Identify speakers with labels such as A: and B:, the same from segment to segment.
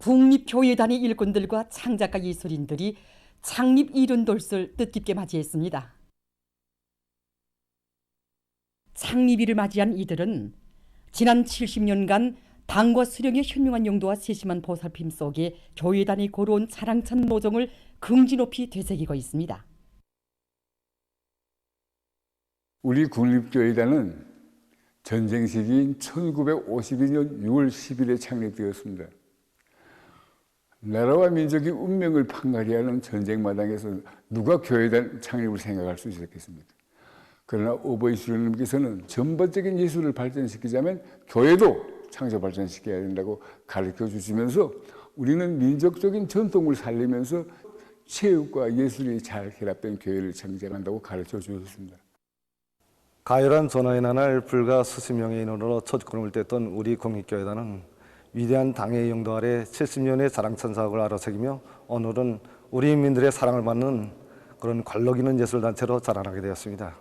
A: 국립교회단의 일꾼들과 창작가 예술인들이 창립 이른돌을 뜻깊게 맞이했습니다. 창립일을 맞이한 이들은 지난 70년간 당과 수령의 현명한 용도와 세심한 보살핌 속에 교회단이 고로운 차랑찬 모종을 긍지 높이 되새기고 있습니다.
B: 우리 국립교회단은 전쟁 시기인 1952년 6월 10일에 창립되었습니다. 나라와 민족의 운명을 판가리 하는 전쟁 마당에서 누가 교회단 창립을 생각할 수 있었겠습니까? 그러나 오보이 수령님께서는 전반적인 예술을 발전시키자면 교회도 창조 발전시켜야 된다고 가르쳐 주시면서 우리는 민족적인 전통을 살리면서 체육과 예술이 잘 결합된 교회를 창작한다고 가르쳐 주셨습니다.
C: 가열한 전화의 나날 불과 수십 명의 인원으로 첫 걸음을 뗐던 우리 국립교회단은 위대한 당의 영도 아래 70년의 자랑찬 사업을 알아차리며 오늘은 우리 인민들의 사랑을 받는 그런 관록 있는 예술단체로 자라나게 되었습니다.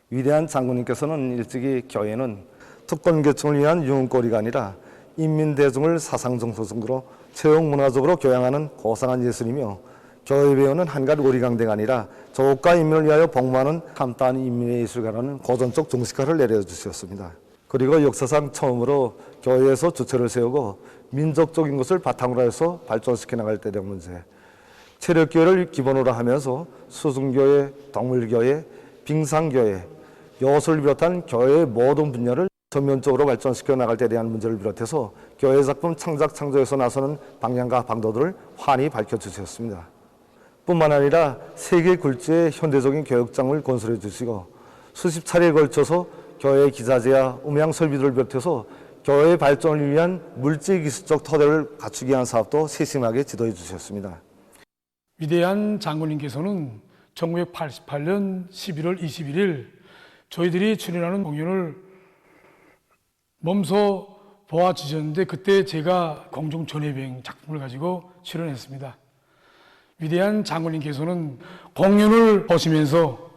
C: 위대한 장군님께서는 일찍이 교회는 특권 계층을 위한 유흥거리가 아니라 인민 대중을 사상 정서적으로 체육 문화적으로 교양하는 고상한 예술이며 교회 배우는 한갓 우리강대가 아니라 조국과 인민을 위하여 복무하는 감따한 인민의 예술가라는 고전적 정식화를 내려주셨습니다. 그리고 역사상 처음으로 교회에서 주체를 세우고 민족적인 것을 바탕으로 해서 발전시켜 나갈 때 된 문제, 체력교회를 기본으로 하면서 수승교회, 동물교회, 빙상교회, 여수를 비롯한 교회의 모든 분야를 전면적으로 발전시켜 나갈 때 대한 문제를 비롯해서 교회 작품 창작 창조에서 나서는 방향과 방도들을 환히 밝혀주셨습니다. 뿐만 아니라 세계 굴지의 현대적인 교육장을 건설해 주시고 수십 차례에 걸쳐서 교회 기자재와 음향 설비들을 비롯해서 교회의 발전을 위한 물질 기술적 토대를 갖추기 위한 사업도 세심하게 지도해 주셨습니다.
D: 위대한 장군님께서는 1988년 11월 21일 저희들이 출연하는 공연을 몸소 보아주셨는데 그때 제가 공중 전예비행 작품을 가지고 출연했습니다. 위대한 장군님께서는 공연을 보시면서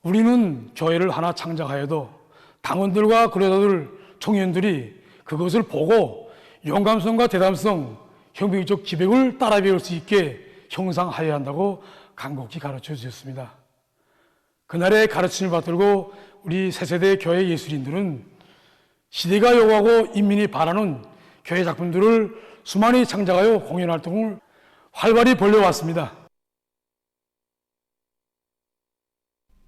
D: 우리는 교회를 하나 창작하여도 당원들과 근로자들, 청년들이 그것을 보고 용감성과 대담성, 혁명적 기백을 따라 배울 수 있게 형성하여야 한다고 간곡히 가르쳐 주셨습니다. 그날의 가르침을 받들고 우리 새세대 교회 예술인들은 시대가 요구하고 인민이 바라는 교회 작품들을 수많이 창작하여 공연 활동을 활발히 벌려왔습니다.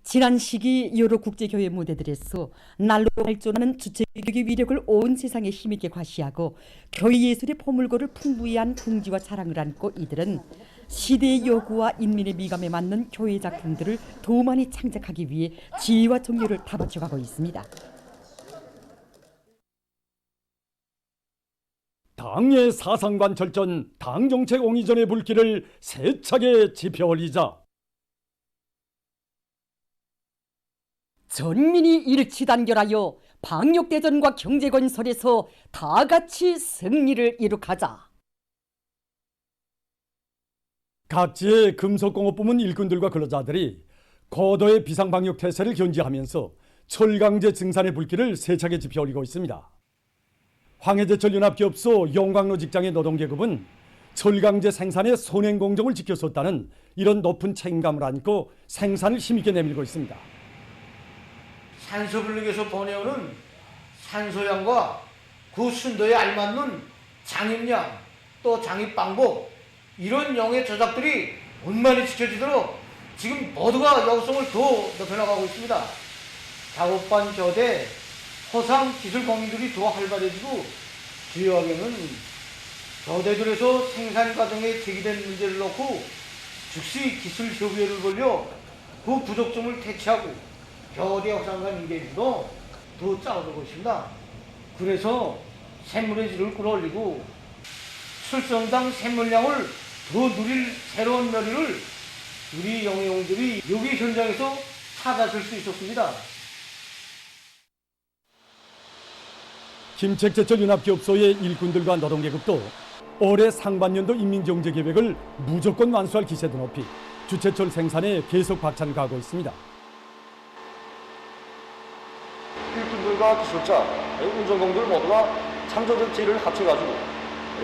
A: 지난 시기 여러 국제교회 무대들에서 날로 발전하는 주체교육의 위력을 온 세상에 힘있게 과시하고 교회 예술의 포물고를 풍부히 한 궁지와 자랑을 안고 이들은 시대의 요구와 인민의 미감에 맞는 교회 작품들을 더 많이 창작하기 위해 지혜와 정열을 다바쳐가고 있습니다.
E: 당의 사상관 절전, 당정책 옹이전의 불길을 세차게 지펴 올리자
A: 전민이 일치단결하여 방역대전과 경제건설에서 다 같이 승리를 이룩하자.
E: 각지의 금속공업부문 일꾼들과 근로자들이 고도의 비상방역 태세를 견지하면서 철강제 증산의 불길을 세차게 지펴 올리고 있습니다. 황해제철 연합기업소 용광로 직장의 노동계급은 철강제 생산의 선행공정을 지켰었다는 이런 높은 책임감을 안고 생산을 힘있게 내밀고 있습니다.
F: 산소블록에서 보내오는 산소량과 그 순도에 알맞는 장입량 또 장입 방법 이런 영의 조작들이 원만히 지켜지도록 지금 모두가 역성을 더 높여나가고 있습니다. 작업반 교대 허상 기술 공인들이 더 활발해지고 주요하게는 교대들에서 생산 과정에 제기된 문제를 놓고 즉시 기술 협의회를 벌려 그 부족점을 퇴치하고 교대 협상 간 인계비도 더 짜오르고 있습니다. 그래서 샘물의 질을 끌어올리고 출성당 샘물량을 더 누릴 새로운 머리를 우리 영예용들이 여기 현장에서 찾아줄 수 있었습니다.
E: 김책제철 연합기업소의 일꾼들과 노동계급도 올해 상반년도 인민경제계획을 무조건 완수할 기세도 높이 주체철 생산에 계속 박차를 가하고 있습니다.
C: 일꾼들과 기술자, 운전공들 모두가 창조적 지혜를 합쳐가지고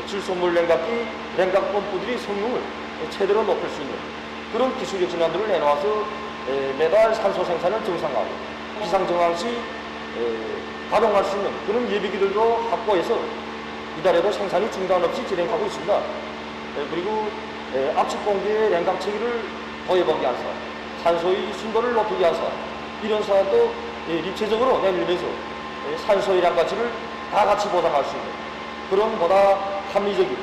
G: 질소물 냉각기, 냉각 펌프들이 성능을 최대로 높일 수 있는 그런 기술 혁신안들을 내놓아서 매달 산소 생산을 정상화하고 비상정황 시 가동할 수 있는 그런 예비기들도 확보해서 이달에도 생산이 중단 없이 진행하고 있습니다. 그리고 압축 공기의 냉각 체계를 더해보기 위한 사업, 산소의 순도를 높이기 위한 사업, 이런 사업도 입체적으로 내밀면서 산소의 량 가치를 다 같이 보장할 수 있는 그런 보다 합리적인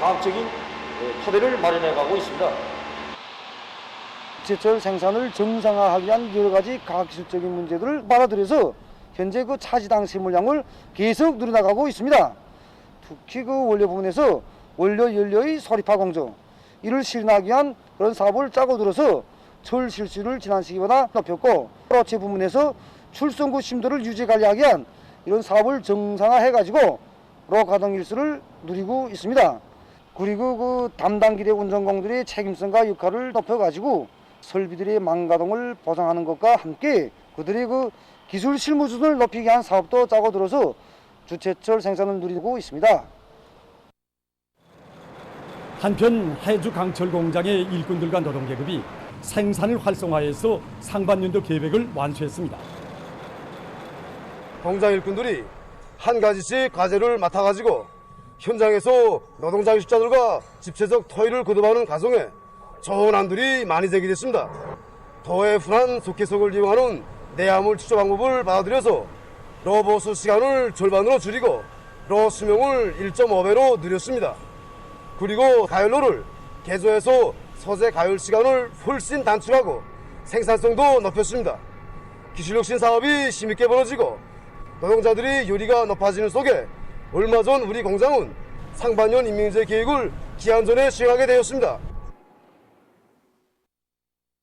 G: 과학적인 토대를 마련해가고 있습니다.
F: 제철 생산을 정상화하기 위한 여러 가지 과학기술적인 문제들을 받아들여서 현재 그 차지당 세물량을 계속 늘어나가고 있습니다. 특히 그 원료 부분에서 원료 연료의 소립화 공정, 이를 실현하기 위한 그런 사업을 짜고 들어서 철 실수율을 지난 시기보다 높였고, 업체 부문에서 출송구 심도를 유지 관리하기 위한 이런 사업을 정상화해가지고 로 가동 일수를 누리고 있습니다. 그리고 그 담당 기대 운전공들의 책임성과 역할을 높여가지고 설비들의 망가동을 보상하는 것과 함께 그들의 그 기술 실무 수준을 높이기 위한 사업도 짜고 들어서 주체철 생산을 누리고 있습니다.
E: 한편 해주 강철 공장의 일꾼들과 노동계급이 생산을 활성화해서 상반년도 계획을 완수했습니다.
H: 공장 일꾼들이 한 가지씩 과제를 맡아가지고 현장에서 노동자 기술자들과 집체적 토의를 거듭하는 과정에 좋은 안들이 많이 제기됐습니다. 도의 분한 속해석을 이용하는 내화물 추적 방법을 받아들여서 로 보수 시간을 절반으로 줄이고 로 수명을 1.5배로 늘렸습니다. 그리고 가열로를 개조해서 소재 가열 시간을 훨씬 단축하고 생산성도 높였습니다. 기술혁신 사업이 힘있게 벌어지고 노동자들의 요리가 높아지는 속에 얼마 전 우리 공장은 상반년 임명제 계획을 기한 전에 시행하게 되었습니다.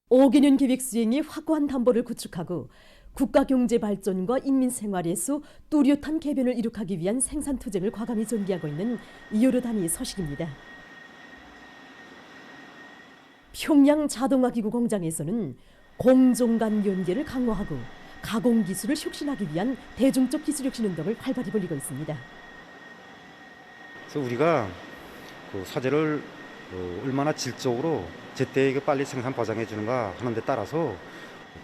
I: 5개년 계획 수행에 확고한 담보를 구축하고 국가 경제 발전과 인민 생활에서 뚜렷한 개변을 이룩하기 위한 생산 투쟁을 과감히 전개하고 있는 이요르단의 소식입니다. 평양 자동화기구 공장에서는 공정 간 연계를 강화하고 가공 기술을 혁신하기 위한 대중적 기술 혁신 운동을 활발히 벌이고 있습니다.
J: 그래서 우리가 그 소재를 얼마나 질적으로 제때 빨리 생산 보장해 주는가 하는 데 따라서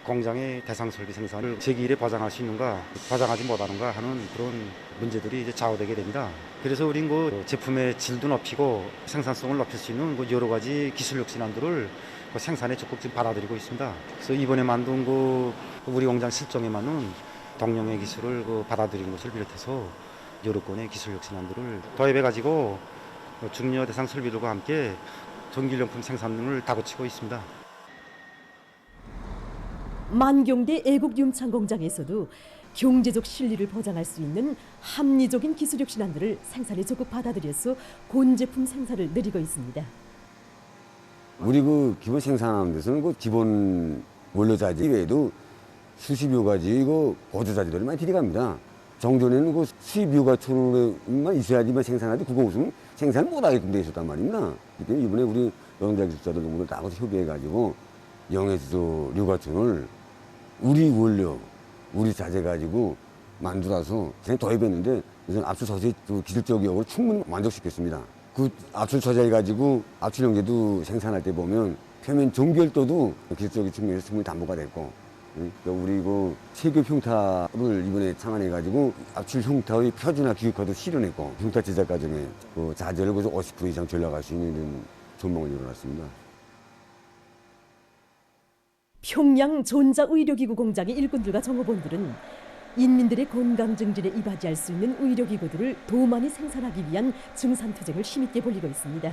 J: 공장의 대상 설비 생산을 제기일에 보장할 수 있는가, 보장하지 못하는가 하는 그런 문제들이 이제 좌우되게 됩니다. 그래서 우린 그 제품의 질도 높이고 생산성을 높일 수 있는 그 여러 가지 기술 혁신안들을 그 생산에 적극 지금 받아들이고 있습니다. 그래서 이번에 만든 그 우리 공장 실정에 맞는 동령의 기술을 그 받아들인 것을 비롯해서 여러 건의 기술 혁신안들을 도입해 가지고 중요 대상 설비들과 함께 전기용품 생산을 다그치고 있습니다.
I: 만경대 애국융창 공장에서도 경제적 실리를 보장할 수 있는 합리적인 기술 혁신안들을 생산에 적극 받아들여서 곤제품 생산을 늘리고 있습니다.
K: 우리 그 기본 생산하는 데서는 그 기본 원료자재 외에도 수십여 가지 그 보조자재들이 많이 들어갑니다. 정전에는 그 수입유가 초로만 있어야지만 생산하지 그거 없으면 생산을 못하게끔 돼 있었단 말입니다. 그때 이번에 우리 노동자 기술자들 모두 다 협의해가지고 영해수소 류가촌을 우리 원료, 우리 자재 가지고 만들어서 그냥 도입했는데 우선 압출 소재 기술적 의혹을 충분히 만족시켰습니다. 그 압출 소재 가지고 압출 용제도 생산할 때 보면 표면 정결도도 기술적인 측면에서 충분히 담보가 됐고, 우리 그 세교 흉타를 이번에 창안해가지고 압출 흉타의 표준화 기획화도 실현했고, 흉타 제작 과정에 그 자재를 50% 이상 전락할 수 있는 전망을 이뤄놨습니다.
I: 평양 전자의료기구 공장의 일꾼들과 정업원들은 인민들의 건강 증진에 이바지할 수 있는 의료기구들을 더 많이 생산하기 위한 증산투쟁을 힘있게 벌이고 있습니다.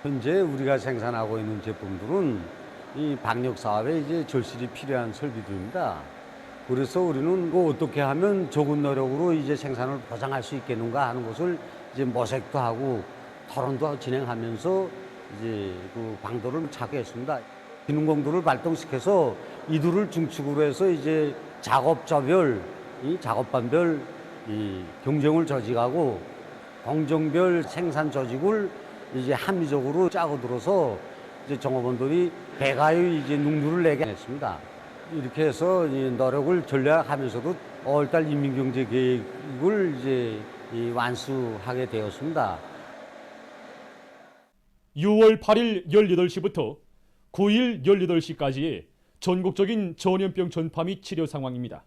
L: 현재 우리가 생산하고 있는 제품들은 이 방역 사업에 이제 절실히 필요한 설비들입니다. 그래서 우리는 어떻게 하면 적은 노력으로 이제 생산을 보장할 수 있겠는가 하는 것을 이제 모색도 하고 토론도 진행하면서 이제 그 방도를 찾게 했습니다. 기능공들을 발동시켜서 이들을 중축으로 해서 이제 작업자별, 이 작업반별 이 경쟁을 조직하고 공정별 생산 조직을 이제 합리적으로 짜고 들어서 이제 종업원들이 배가의 이제 능률을 내게 했습니다. 이렇게 해서 이 노력을 전략하면서도 5월달 인민경제 계획을 이제 완수하게 되었습니다.
M: 6월 8일 18시부터 9일 18시까지의 전국적인 전염병 전파 및 치료 상황입니다.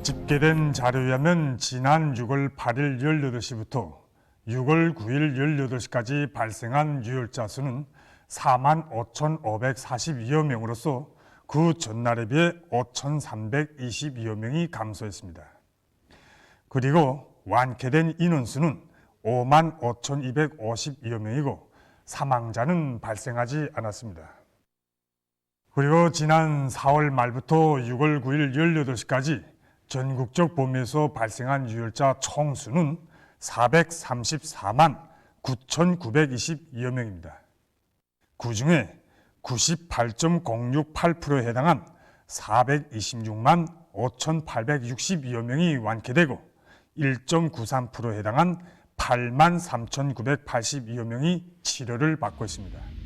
N: 집계된 자료에 의하면 지난 6월 8일 18시부터 6월 9일 18시까지 발생한 유혈자 수는 45,542여 명으로서 그 전날에 비해 5,322여 명이 감소했습니다. 그리고 완쾌된 인원수는 55,252여 명이고 사망자는 발생하지 않았습니다. 그리고 지난 4월 말부터 6월 9일 18시까지 전국적 범위에서 발생한 유혈자 총수는 434만 9,922여 명입니다. 그 중에 98.068%에 해당한 426만 5,862여 명이 완쾌되고 1.93%에 해당한 8만 3,982여 명이 치료를 받고 있습니다.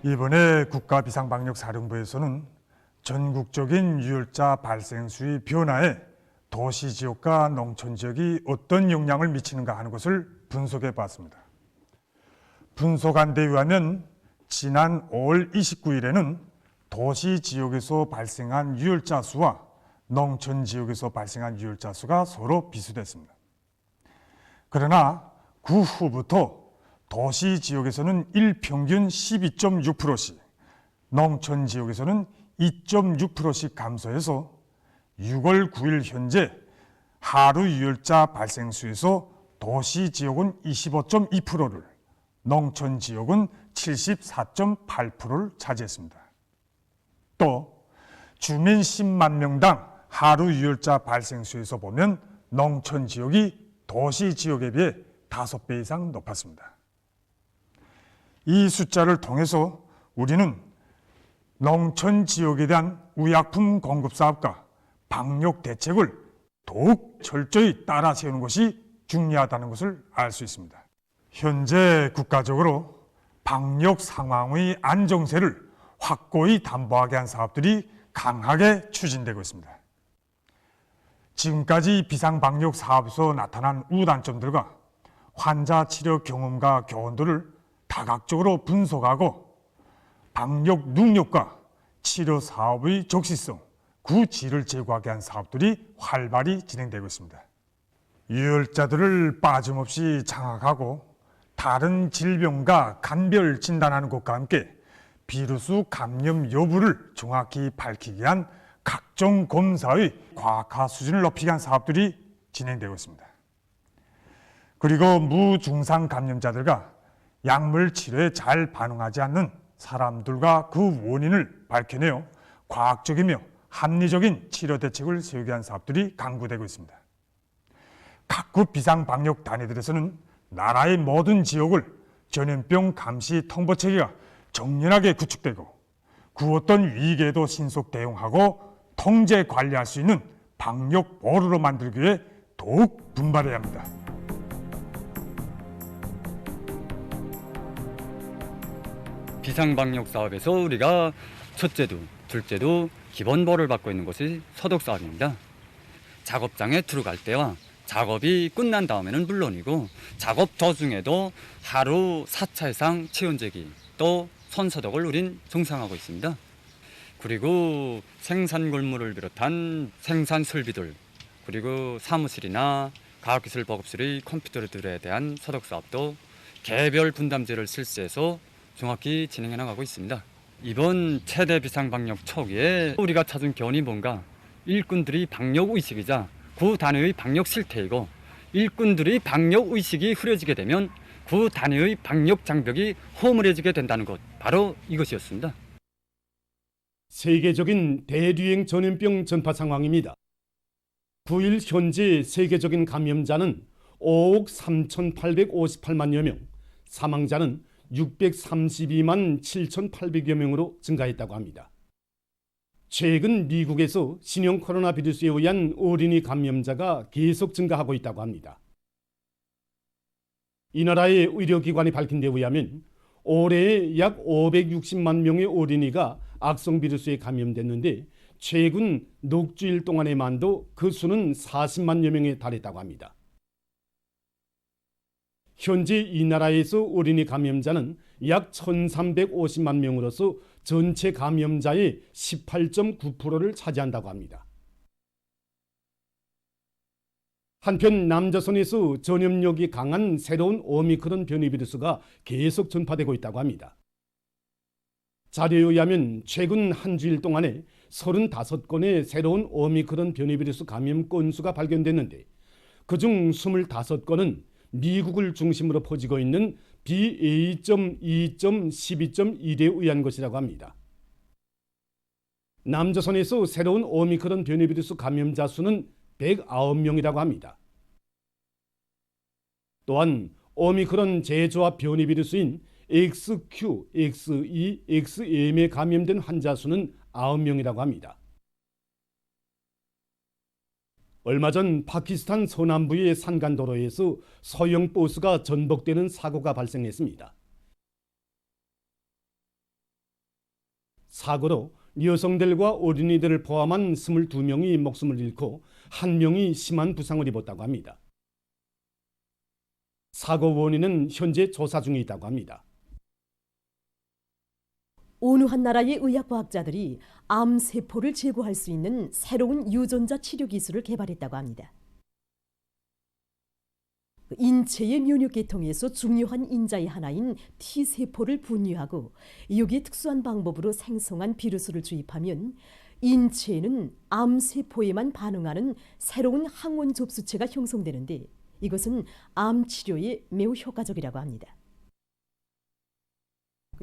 N: 이번에 국가비상방역사령부에서는 전국적인 유혈자 발생 수의 변화에 도시지역과 농촌지역이 어떤 영향을 미치는가 하는 것을 분석해 봤습니다. 분석한 데 의하면 지난 5월 29일에는 도시지역에서 발생한 유혈자 수와 농촌지역에서 발생한 유혈자 수가 서로 비슷했습니다. 그러나 그 후부터 도시 지역에서는 일평균 12.6%씩, 농촌 지역에서는 2.6%씩 감소해서 6월 9일 현재 하루 유혈자 발생 수에서 도시 지역은 25.2%를, 농촌 지역은 74.8%를 차지했습니다. 또 주민 10만 명당 하루 유혈자 발생 수에서 보면 농촌 지역이 도시 지역에 비해 5배 이상 높았습니다. 이 숫자를 통해서 우리는 농촌 지역에 대한 의약품 공급 사업과 방역 대책을 더욱 철저히 따라 세우는 것이 중요하다는 것을 알 수 있습니다. 현재 국가적으로 방역 상황의 안정세를 확고히 담보하게 한 사업들이 강하게 추진되고 있습니다. 지금까지 비상방역 사업에서 나타난 우단점들과 환자 치료 경험과 교훈들을 다각적으로 분석하고 방역 능력과 치료 사업의 적시성, 그 질을 제고하게 한 사업들이 활발히 진행되고 있습니다. 유혈자들을 빠짐없이 장악하고 다른 질병과 간별 진단하는 것과 함께 비루스 감염 여부를 정확히 밝히기 위한 각종 검사의 과학화 수준을 높이기 위한 사업들이 진행되고 있습니다. 그리고 무증상 감염자들과 약물 치료에 잘 반응하지 않는 사람들과 그 원인을 밝혀내어 과학적이며 합리적인 치료 대책을 세우기 위한 사업들이 강구되고 있습니다. 각국 비상방역 단위들에서는 나라의 모든 지역을 전염병 감시 통보 체계가 정연하게 구축되고 그 어떤 위기에도 신속 대응하고 통제 관리할 수 있는 방역 보루로 만들기 위해 더욱 분발해야 합니다.
O: 비상방역 사업에서 우리가 첫째도 둘째도 기본보를 받고 있는 것이 소독 사업입니다. 작업장에 들어갈 때와 작업이 끝난 다음에는 물론이고 작업 도중에도 하루 4차 이상 체온재기 또 손소독을 우린 정상하고 있습니다. 그리고 생산 골물을 비롯한 생산 설비들, 그리고 사무실이나 과학기술 보급실의 컴퓨터들에 대한 소득 사업도 개별 분담제를 실시해서 정확히 진행해 나가고 있습니다. 이번 최대 비상방역 초기에 우리가 찾은 교훈이 뭔가, 일꾼들이 방역의식이자 구 단위의 방역 실태이고, 일꾼들이 방역의식이 흐려지게 되면 구 단위의 방역 장벽이 허물해지게 된다는 것, 바로 이것이었습니다.
E: 세계적인 대류행 전염병 전파 상황입니다. 9일 현재 세계적인 감염자는 5억 3,858만여 명, 사망자는 632만 7,800여 명으로 증가했다고 합니다. 최근 미국에서 신형 코로나 바이러스에 의한 어린이 감염자가 계속 증가하고 있다고 합니다. 이 나라의 의료기관이 밝힌 데 의하면 올해 약 560만 명의 어린이가 악성 바이러스에 감염됐는데 최근 녹주일 동안에만도 그 수는 40만여 명에 달했다고 합니다. 현재 이 나라에서 어린이 감염자는 약 1,350만 명으로서 전체 감염자의 18.9%를 차지한다고 합니다. 한편 남조선에서 전염력이 강한 새로운 오미크론 변이 바이러스가 계속 전파되고 있다고 합니다. 자료에 의하면 최근 한 주일 동안에 35건의 새로운 오미크론 변이 바이러스 감염 건수가 발견됐는데 그중 25건은 미국을 중심으로 퍼지고 있는 BA.2.12.1에 의한 것이라고 합니다. 남조선에서 새로운 오미크론 변이 바이러스 감염자 수는 109명이라고 합니다. 또한 오미크론 재조합 변이 바이러스인 XQ, XE, XM에 감염된 환자 수는 9명이라고 합니다. 얼마 전 파키스탄 서남부의 산간도로에서 소형 버스가 전복되는 사고가 발생했습니다. 사고로 여성들과 어린이들을 포함한 22명이 목숨을 잃고 1명이 심한 부상을 입었다고 합니다. 사고 원인은 현재 조사 중에 있다고 합니다.
I: 어느 한 나라의 의학과학자들이 암세포를 제거할 수 있는 새로운 유전자 치료 기술을 개발했다고 합니다. 인체의 면역계통에서 중요한 인자의 하나인 T세포를 분리하고 여기에 특수한 방법으로 생성한 비루스를 주입하면 인체에는 암세포에만 반응하는 새로운 항원 접수체가 형성되는데 이것은 암 치료에 매우 효과적이라고 합니다.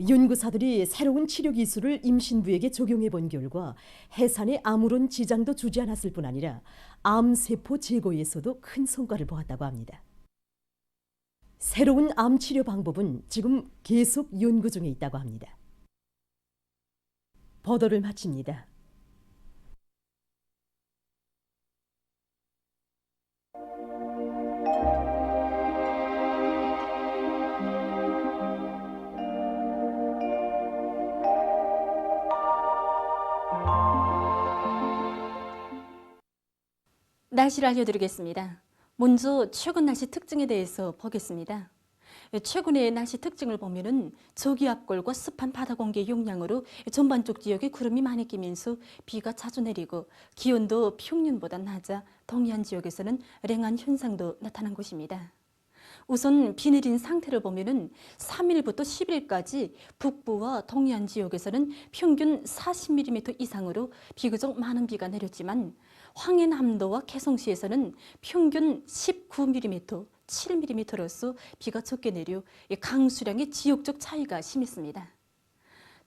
I: 연구사들이 새로운 치료 기술을 임신부에게 적용해 본 결과 해산에 아무런 지장도 주지 않았을 뿐 아니라 암세포 제거에서도 큰 성과를 보았다고 합니다. 새로운 암 치료 방법은 지금 계속 연구 중에 있다고 합니다. 보도를 마칩니다.
P: 날씨를 알려드리겠습니다. 먼저 최근 날씨 특징에 대해서 보겠습니다. 최근의 날씨 특징을 보면은 저기압골과 습한 바다 공기의 영향으로 전반적 지역에 구름이 많이 끼면서 비가 자주 내리고 기온도 평년보다 낮아 동해안 지역에서는 랭한 현상도 나타난 것입니다. 우선 비 내린 상태를 보면은 3일부터 10일까지 북부와 동해안 지역에서는 평균 40mm 이상으로 비교적 많은 비가 내렸지만 황해남도와 개성시에서는 평균 19mm, 7mm로서 비가 적게 내려 강수량의 지역적 차이가 심했습니다.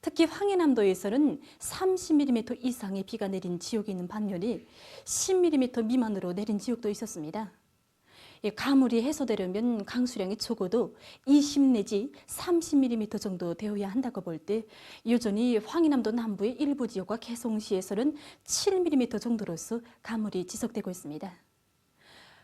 P: 특히 황해남도에서는 30mm 이상의 비가 내린 지역이 있는 반면에 10mm 미만으로 내린 지역도 있었습니다. 가물이 해소되려면 강수량이 적어도 20 내지 30mm 정도 되어야 한다고 볼 때 여전히 황해남도 남부의 일부 지역과 개성시에서는 7mm 정도로서 가물이 지속되고 있습니다.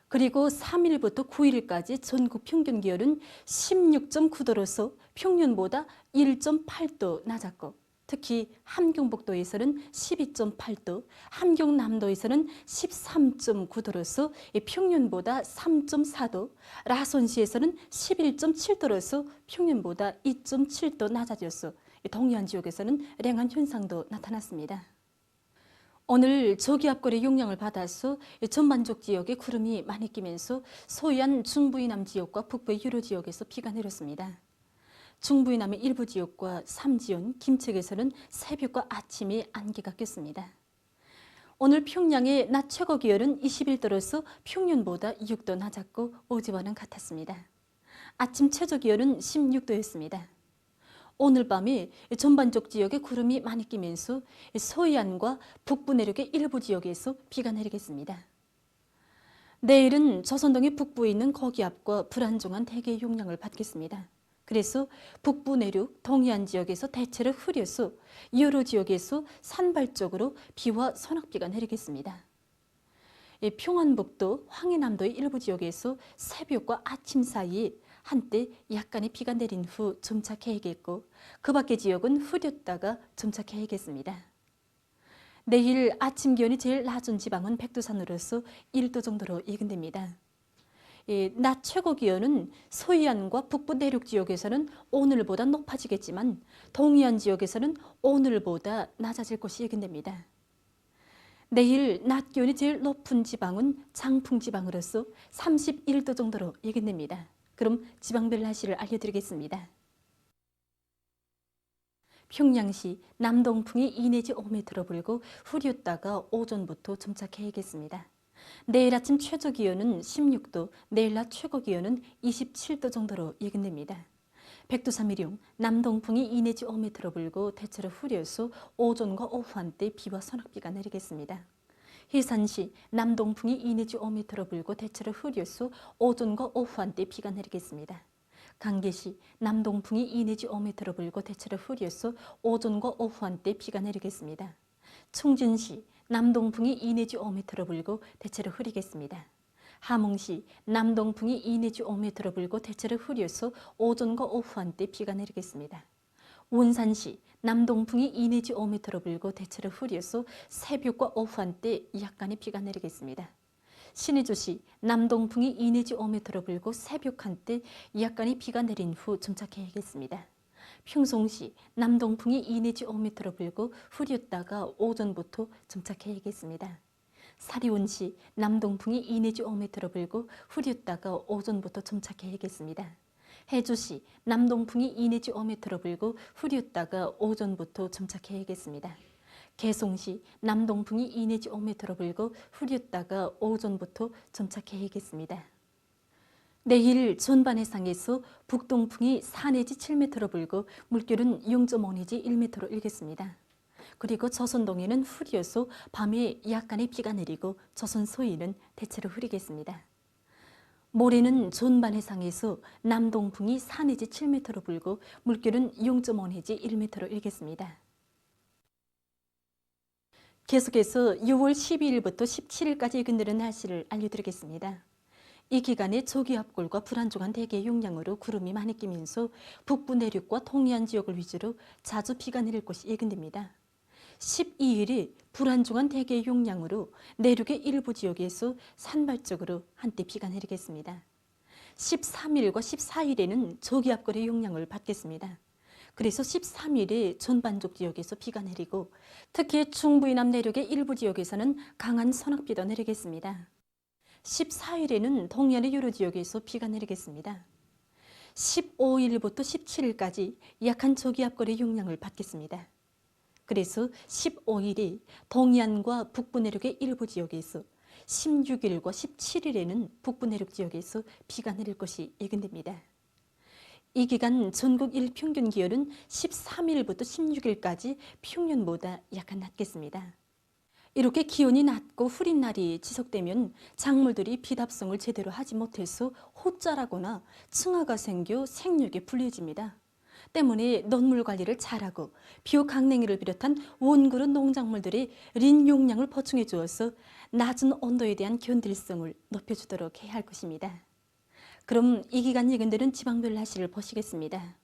P: 그리고 3일부터 9일까지 전국 평균 기온은 16.9도로서 평년보다 1.8도 낮았고 특히 함경북도에서는 12.8도, 함경남도에서는 13.9도로서 평년보다 3.4도, 라선시에서는 11.7도로서 평년보다 2.7도 낮아져서 동해안 지역에서는 랭한 현상도 나타났습니다. 오늘 저기압골의 영향을 받아서 전반적 지역에 구름이 많이 끼면서 서해안 중부이남 지역과 북부의 유로 지역에서 비가 내렸습니다. 중부이남의 일부 지역과 삼지연, 김책에서는 새벽과 아침에 안개가 꼈습니다. 오늘 평양의 낮 최고 기온은 21도로서 평년보다 6도 낮았고 어제와는 같았습니다. 아침 최저 기온은 16도였습니다. 오늘 밤에 전반적 지역에 구름이 많이 끼면서 서해안과 북부 내륙의 일부 지역에서 비가 내리겠습니다. 내일은 조선동해 북부에 있는 고기압과 불안정한 대기의 영향을 받겠습니다. 그래서 북부 내륙, 동해안 지역에서 대체로 흐려서 여러 지역에서 산발적으로 비와 소낙비가 내리겠습니다. 평안북도, 황해남도의 일부 지역에서 새벽과 아침 사이에 한때 약간의 비가 내린 후 점차 개겠고 그 밖의 지역은 흐렸다가 점차 개겠습니다. 내일 아침 기온이 제일 낮은 지방은 백두산으로서 1도 정도로 예견됩니다. 낮 최고 기온은 서해안과 북부 내륙 지역에서는 오늘보다 높아지겠지만 동해안 지역에서는 오늘보다 낮아질 것이 예견됩니다. 내일 낮 기온이 제일 높은 지방은 장풍 지방으로서 31도 정도로 예견됩니다. 그럼 지방별 날씨를 알려드리겠습니다. 평양시 남동풍이 2 내지 5m 불고 흐렸다가 오전부터 점차 개겠습니다. 내일 아침 최저 기온은 16도, 내일 낮 최고 기온은 27도 정도로 예견됩니다. 백두산미령 남동풍이 2 내지 5m 불고 대체로 흐려서 오전과 오후 한때 비와 소낙비가 내리겠습니다. 해산시 남동풍이 2 내지 5m 불고 대체로 흐려서 오전과 오후 한때 비가 내리겠습니다. 강계시 남동풍이 2 내지 5m 불고 대체로 흐려서 오전과 오후 한때 비가 내리겠습니다. 충진시 남동풍이 2 내지 5m 불고 대체로 흐리겠습니다. 함흥시 남동풍이 2 내지 5m 불고 대체로 흐려서 오전과 오후 한때 비가 내리겠습니다. 원산시 남동풍이 2 내지 5m 불고 대체로 흐려서 새벽과 오후 한때 약간의 비가 내리겠습니다. 신의주시 남동풍이 2 내지 5m 불고 새벽 한때 약간의 비가 내린 후 점차 개겠습니다. 평송시 남동풍이 2 내지 5m 불고 흐렸다가 오전부터 점차 개겠습니다. 사리온시 남동풍이 2 내지 5m 불고 흐렸다가 오전부터 점차 개겠습니다. 해주시 남동풍이 2 내지 5m 불고 흐렸다가 오전부터 점차 개겠습니다. 개송시 남동풍이 2 내지 5m 불고 흐렸다가 오전부터 점차 개겠습니다. 내일 전반 해상에서 북동풍이 4 내지 7m 불고 물결은 0.5 내지 1m로 일겠습니다. 그리고 조선동해는 흐려서 밤에 약간의 비가 내리고 조선 서해는 대체로 흐리겠습니다. 모레는 전반 해상에서 남동풍이 4 내지 7m로 불고 물결은 0.5 내지 1m로 일겠습니다. 계속해서 6월 12일부터 17일까지 예견되는 날씨를 알려드리겠습니다. 이 기간에 저기압골과 불안정한 대기의 영향으로 구름이 많이 끼면서 북부 내륙과 동해안 지역을 위주로 자주 비가 내릴 것이 예견됩니다. 12일이 불안정한 대기의 영향으로 내륙의 일부 지역에서 산발적으로 한때 비가 내리겠습니다. 13일과 14일에는 저기압골의 영향을 받겠습니다. 그래서 13일에 전반적 지역에서 비가 내리고 특히 중부이남 내륙의 일부 지역에서는 강한 소낙비도 내리겠습니다. 14일에는 동해안의 여러 지역에서 비가 내리겠습니다. 15일부터 17일까지 약한 저기압골의 영향을 받겠습니다. 그래서 15일이 동해안과 북부 내륙의 일부 지역에서 16일과 17일에는 북부 내륙 지역에서 비가 내릴 것이 예견됩니다. 이 기간 전국 일평균 기온은 13일부터 16일까지 평년보다 약간 낮겠습니다. 이렇게 기온이 낮고 흐린 날이 지속되면 작물들이 비답성을 제대로 하지 못해서 호자라거나 층화가 생겨 생육에 불리해집니다. 때문에 논물 관리를 잘하고 비옥강냉이를 비롯한 원그릇 농작물들이 린 용량을 보충해 주어서 낮은 온도에 대한 견딜성을 높여주도록 해야 할 것입니다. 그럼 이 기간 예견되는 지방별 날씨를 보시겠습니다.